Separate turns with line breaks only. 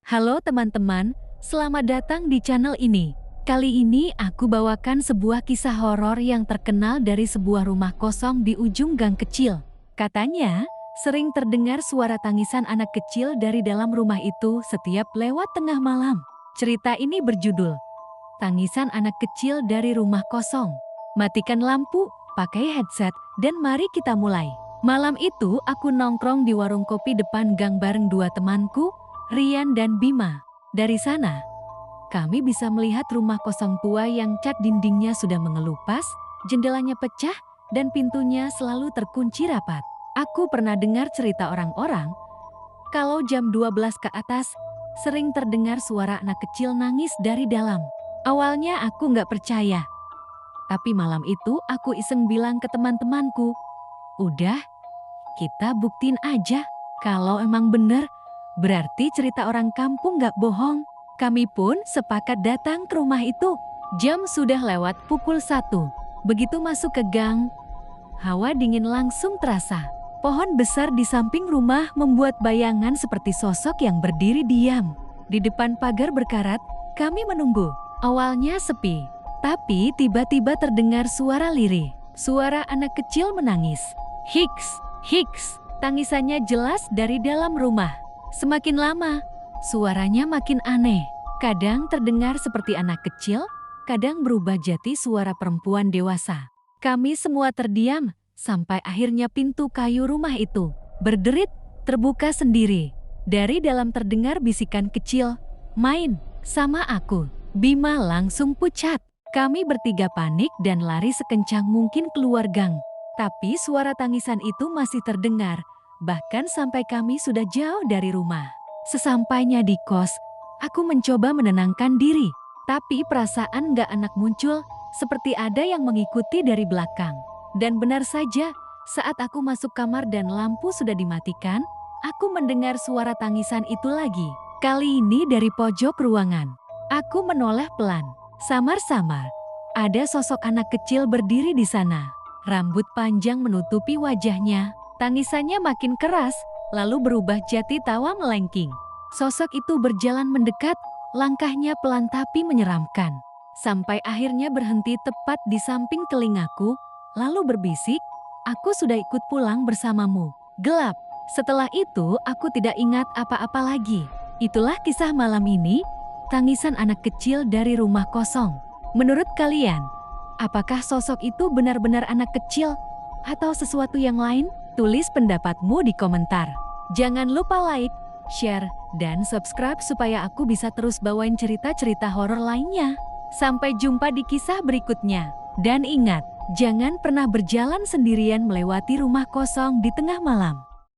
Halo teman-teman, selamat datang di channel ini. Kali ini aku bawakan sebuah kisah horor yang terkenal dari sebuah rumah kosong di ujung gang kecil. Katanya, sering terdengar suara tangisan anak kecil dari dalam rumah itu setiap lewat tengah malam. Cerita ini berjudul, Tangisan Anak Kecil dari Rumah Kosong. Matikan lampu, pakai headset, dan mari kita mulai. Malam itu aku nongkrong di warung kopi depan gang bareng dua temanku, Rian dan Bima. Dari sana, kami bisa melihat rumah kosong tua yang cat dindingnya sudah mengelupas, jendelanya pecah, dan pintunya selalu terkunci rapat. Aku pernah dengar cerita orang-orang, kalau jam 12 ke atas, sering terdengar suara anak kecil nangis dari dalam. Awalnya aku nggak percaya, tapi malam itu aku iseng bilang ke teman-temanku, udah, kita buktiin aja. Kalau emang bener, berarti cerita orang kampung gak bohong. Kami pun sepakat datang ke rumah itu. Jam sudah lewat pukul 1. Begitu masuk ke gang, hawa dingin langsung terasa. Pohon besar di samping rumah membuat bayangan seperti sosok yang berdiri diam. Di depan pagar berkarat, kami menunggu. Awalnya sepi, tapi tiba-tiba terdengar suara lirih. Suara anak kecil menangis. Hiks, hiks, tangisannya jelas dari dalam rumah. Semakin lama, suaranya makin aneh. Kadang terdengar seperti anak kecil, kadang berubah jadi suara perempuan dewasa. Kami semua terdiam, sampai akhirnya pintu kayu rumah itu berderit, terbuka sendiri. Dari dalam terdengar bisikan kecil, main sama aku. Bima langsung pucat. Kami bertiga panik dan lari sekencang mungkin keluar gang. Tapi suara tangisan itu masih terdengar, bahkan sampai kami sudah jauh dari rumah. Sesampainya di kos, aku mencoba menenangkan diri. Tapi perasaan gak enak muncul, seperti ada yang mengikuti dari belakang. Dan benar saja, saat aku masuk kamar dan lampu sudah dimatikan, aku mendengar suara tangisan itu lagi. Kali ini dari pojok ruangan. Aku menoleh pelan. Samar-samar, ada sosok anak kecil berdiri di sana. Rambut panjang menutupi wajahnya. Tangisannya makin keras, lalu berubah jadi tawa melengking. Sosok itu berjalan mendekat, langkahnya pelan tapi menyeramkan. Sampai akhirnya berhenti tepat di samping telingaku, lalu berbisik, "Aku sudah ikut pulang bersamamu." Gelap. Setelah itu, aku tidak ingat apa-apa lagi. Itulah kisah malam ini, tangisan anak kecil dari rumah kosong. Menurut kalian, apakah sosok itu benar-benar anak kecil atau sesuatu yang lain? Tulis pendapatmu di komentar. Jangan lupa like, share, dan subscribe supaya aku bisa terus bawain cerita-cerita horor lainnya. Sampai jumpa di kisah berikutnya. Dan ingat, jangan pernah berjalan sendirian melewati rumah kosong di tengah malam.